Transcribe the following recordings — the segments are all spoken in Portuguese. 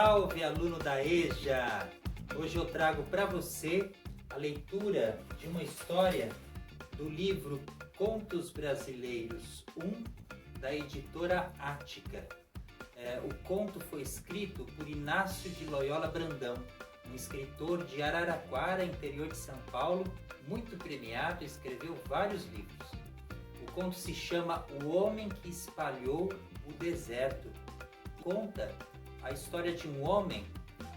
Salve, aluno da EJA! Hoje eu trago para você a leitura de uma história do livro Contos Brasileiros 1, da editora Ática. O conto foi escrito por Inácio de Loyola Brandão, um escritor de Araraquara, interior de São Paulo, muito premiado e escreveu vários livros. O conto se chama O Homem que Espalhou o Deserto. Conta a história de um homem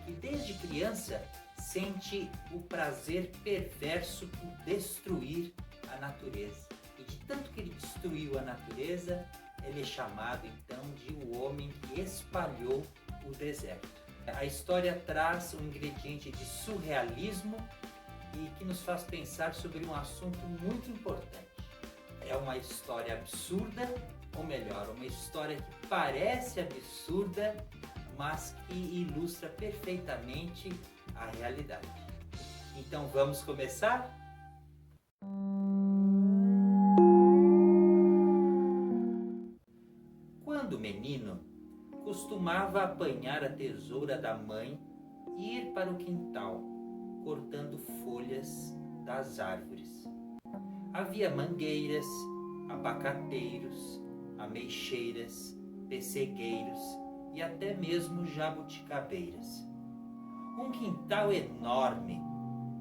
que desde criança sente o prazer perverso por destruir a natureza. E de tanto que ele destruiu a natureza, ele é chamado então de o homem que espalhou o deserto. A história traz um ingrediente de surrealismo e que nos faz pensar sobre um assunto muito importante. É uma história absurda, ou melhor, uma história que parece absurda, mas que ilustra perfeitamente a realidade. Então vamos começar? Quando menino, costumava apanhar a tesoura da mãe e ir para o quintal, cortando folhas das árvores. Havia mangueiras, abacateiros, ameixeiras, pessegueiros e até mesmo jabuticabeiras. Um quintal enorme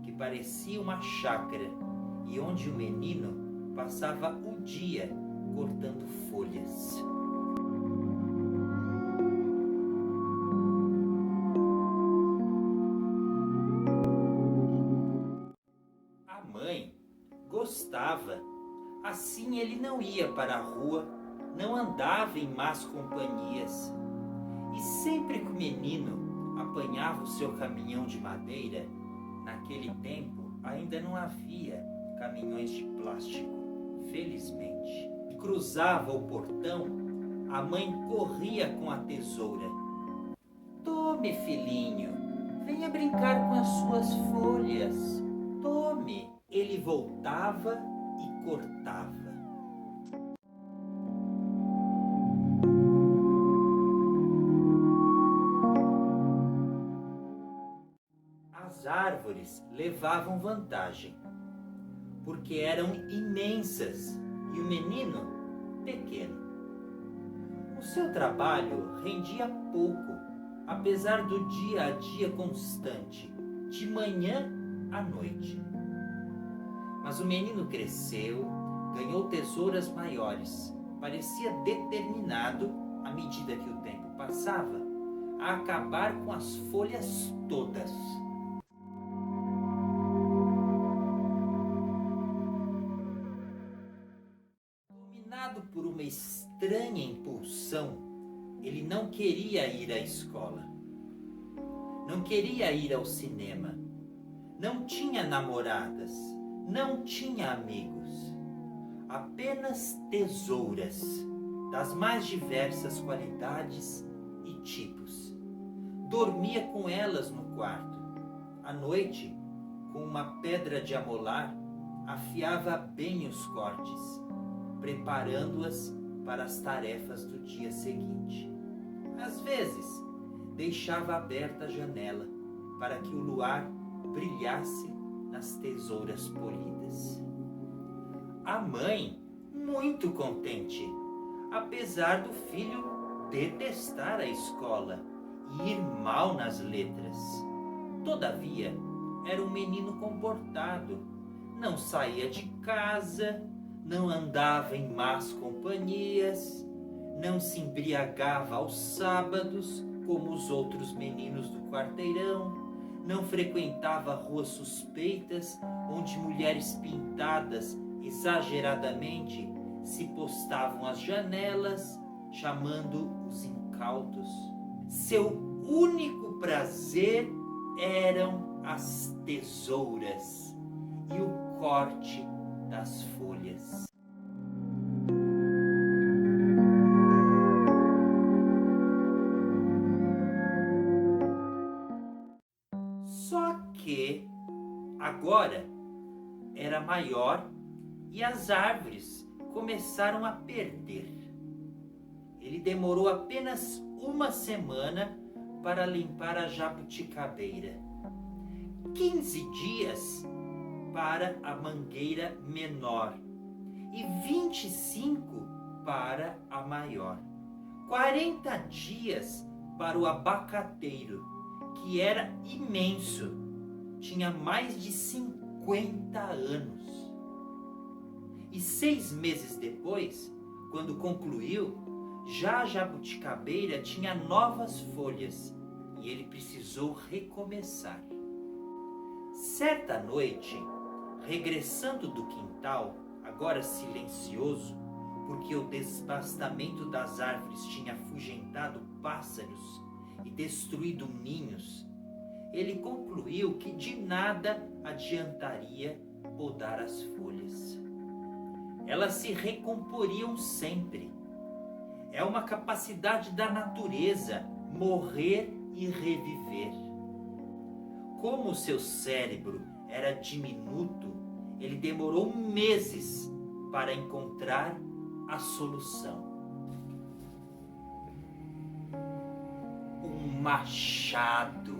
que parecia uma chácara e onde o menino passava o dia cortando folhas. A mãe gostava, assim ele não ia para a rua, não andava em más companhias. E sempre que o menino apanhava o seu caminhão de madeira, naquele tempo ainda não havia caminhões de plástico, felizmente. E cruzava o portão, a mãe corria com a tesoura. Tome, filhinho, venha brincar com as suas folhas. Tome. Ele voltava e cortava. As árvores levavam vantagem, porque eram imensas e o menino pequeno. O seu trabalho rendia pouco, apesar do dia a dia constante, de manhã à noite. Mas o menino cresceu, ganhou tesouras maiores, parecia determinado, à medida que o tempo passava, a acabar com as folhas todas. Dominado por uma estranha impulsão, ele não queria ir à escola, não queria ir ao cinema, não tinha namoradas, não tinha amigos, apenas tesouras das mais diversas qualidades e tipos. Dormia com elas no quarto. À noite, com uma pedra de amolar, afiava bem os cortes, preparando-as para as tarefas do dia seguinte. Às vezes, deixava aberta a janela para que o luar brilhasse nas tesouras polidas. A mãe, muito contente, apesar do filho detestar a escola e ir mal nas letras. Todavia, era um menino comportado, não saía de casa, não andava em más companhias, não se embriagava aos sábados, como os outros meninos do quarteirão, não frequentava ruas suspeitas, onde mulheres pintadas exageradamente se postavam às janelas, chamando os incautos. Seu único prazer eram as tesouras e o corte das folhas. Só que agora era maior e as árvores começaram a perder. Ele demorou apenas uma semana para limpar a jabuticabeira, 15 dias para a mangueira menor e 25 para a maior. 40 dias para o abacateiro, que era imenso, tinha mais de 50 anos. E 6 meses depois, quando concluiu, já a jabuticabeira tinha novas folhas e ele precisou recomeçar. Certa noite, regressando do quintal, agora silencioso, porque o desbastamento das árvores tinha afugentado pássaros e destruído ninhos, ele concluiu que de nada adiantaria podar as folhas. Elas se recomporiam sempre. É uma capacidade da natureza morrer e reviver. Como o seu cérebro era diminuto, ele demorou meses para encontrar a solução. Um machado.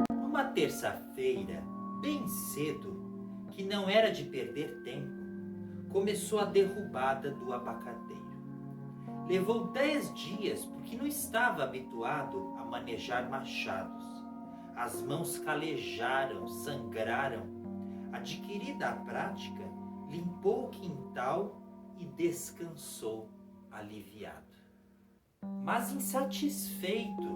Numa terça-feira, bem cedo, que não era de perder tempo, começou a derrubada do abacateiro. Levou 10 dias porque não estava habituado a manejar machados. As mãos calejaram, sangraram. Adquirida a prática, limpou o quintal e descansou aliviado. Mas insatisfeito,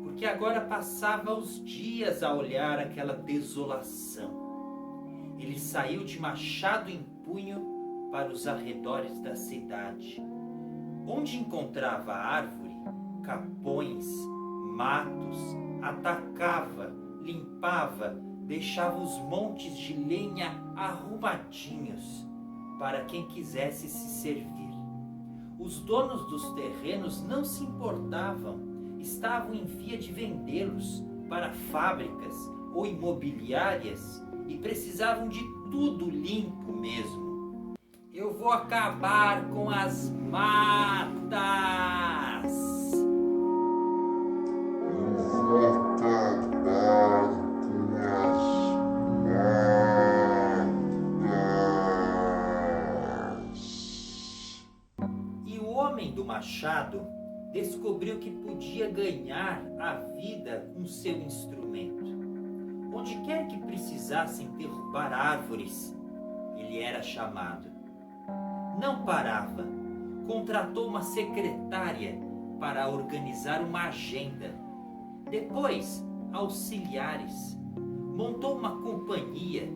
porque agora passava os dias a olhar aquela desolação. Ele saiu de machado em punho para os arredores da cidade. Onde encontrava árvore, capões, matos, atacava, limpava, deixava os montes de lenha arrumadinhos para quem quisesse se servir. Os donos dos terrenos não se importavam, estavam em via de vendê-los para fábricas ou imobiliárias e precisavam de tudo limpo mesmo. Eu vou acabar com as matas! E o homem do machado descobriu que podia ganhar a vida com seu instrumento. Onde quer que precisassem derrubar árvores, ele era chamado. Não parava. Contratou uma secretária para organizar uma agenda. Depois, auxiliares. Montou uma companhia.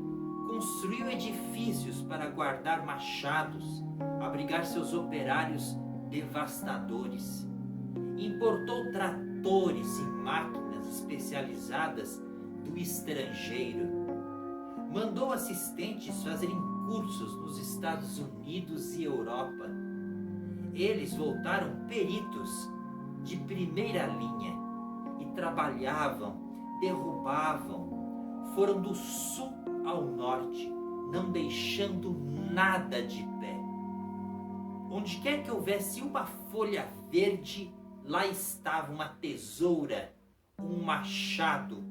Construiu edifícios para guardar machados, abrigar seus operários devastadores. Importou tratores e máquinas especializadas do estrangeiro. Mandou assistentes fazerem cursos nos Estados Unidos e Europa. Eles voltaram peritos de primeira linha e trabalhavam, derrubavam, foram do sul ao norte, não deixando nada de pé. Onde quer que houvesse uma folha verde, lá estava uma tesoura, um machado,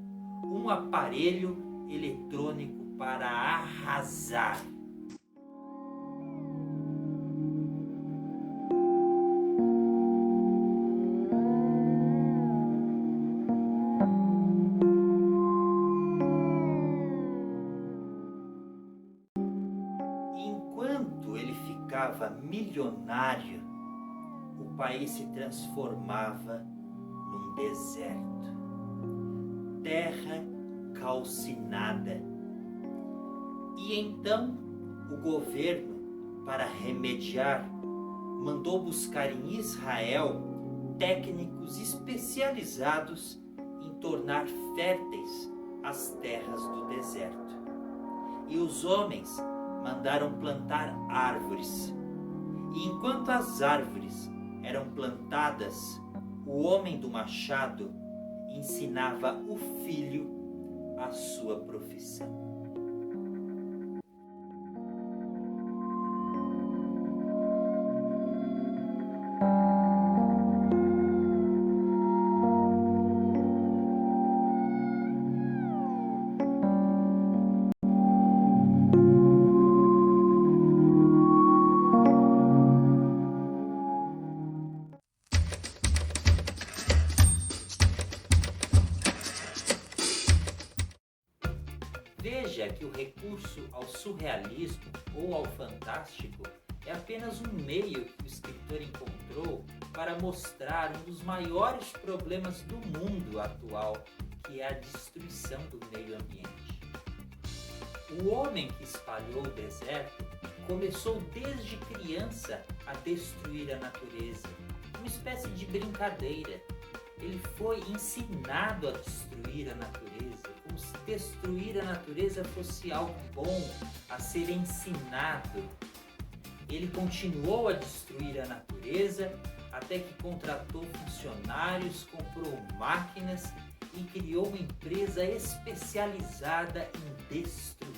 um aparelho eletrônico para arrasar. Enquanto ele ficava milionário, o país se transformava num deserto. Terra calcinada. E então o governo, para remediar, mandou buscar em Israel técnicos especializados em tornar férteis as terras do deserto. E os homens mandaram plantar árvores. E enquanto as árvores eram plantadas, o homem do machado ensinava o filho a sua profissão. veja que o recurso ao surrealismo ou ao fantástico é apenas um meio que o escritor encontrou para mostrar um dos maiores problemas do mundo atual, que é a destruição do meio ambiente. O homem que espalhou o deserto começou desde criança a destruir a natureza, uma espécie de brincadeira. Ele foi ensinado a destruir a natureza, como se destruir a natureza fosse algo bom a ser ensinado. Ele continuou a destruir a natureza até que contratou funcionários, comprou máquinas e criou uma empresa especializada em destruir.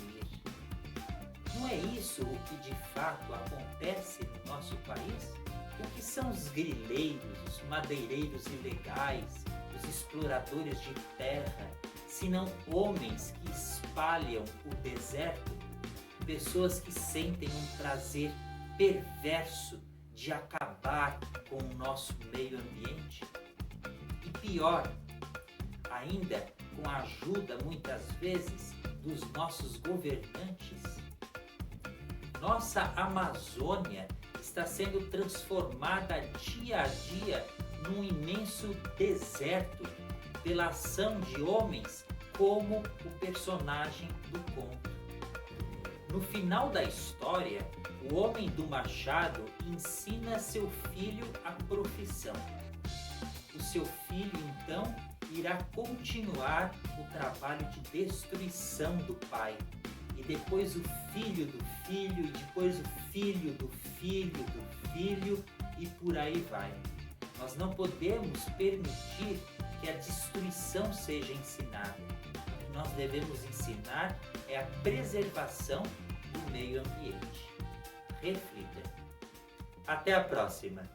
Não é isso o que de fato acontece no nosso país? O que são os grileiros, os madeireiros ilegais, os exploradores de terra, senão homens que espalham o deserto, pessoas que sentem um prazer perverso de acabar com o nosso meio ambiente? E pior, ainda com a ajuda muitas vezes dos nossos governantes. Nossa Amazônia está sendo transformada dia a dia num imenso deserto pela ação de homens como o personagem do conto. No final da história, o homem do machado ensina seu filho a profissão. O seu filho, então, irá continuar o trabalho de destruição do pai. E depois o filho do filho, e depois o filho do filho do filho, e por aí vai. Nós não podemos permitir que a destruição seja ensinada. O que nós devemos ensinar é a preservação do meio ambiente. Reflita. Até a próxima!